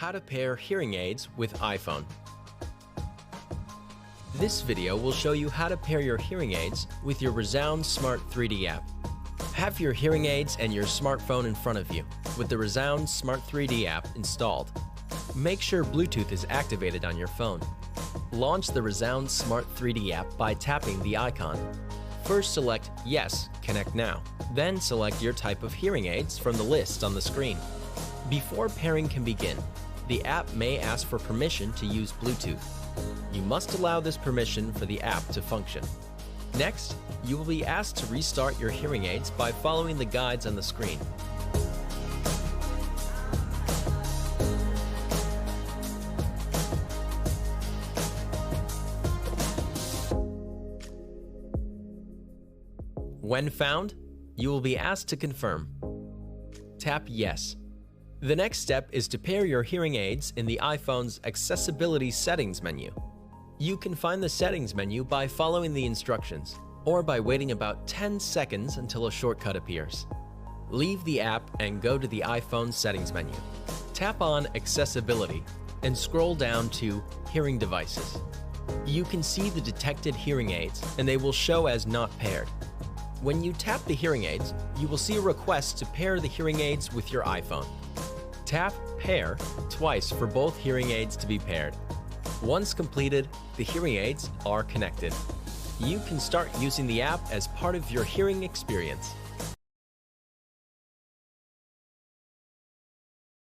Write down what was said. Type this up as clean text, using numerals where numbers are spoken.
How to pair hearing aids with iPhone. This video will show you how to pair your hearing aids with your ReSound Smart 3D app. Have your hearing aids and your smartphone in front of you with the ReSound Smart 3D app installed. Make sure Bluetooth is activated on your phone. Launch the ReSound Smart 3D app by tapping the icon. First select Yes, Connect Now. Then select your type of hearing aids from the list on the screen. Before pairing can begin, the app may ask for permission to use Bluetooth. You must allow this permission for the app to function. Next, you will be asked to restart your hearing aids by following the guides on the screen. When found, you will be asked to confirm. Tap Yes. The next step is to pair your hearing aids in the iPhone's Accessibility Settings menu. You can find the Settings menu by following the instructions, or by waiting about 10 seconds until a shortcut appears. Leave the app and go to the iPhone Settings menu. Tap on Accessibility and scroll down to Hearing Devices. You can see the detected hearing aids, and they will show as not paired. When you tap the hearing aids, you will see a request to pair the hearing aids with your iPhone. Tap Pair twice for both hearing aids to be paired. Once completed, the hearing aids are connected. You can start using the app as part of your hearing experience.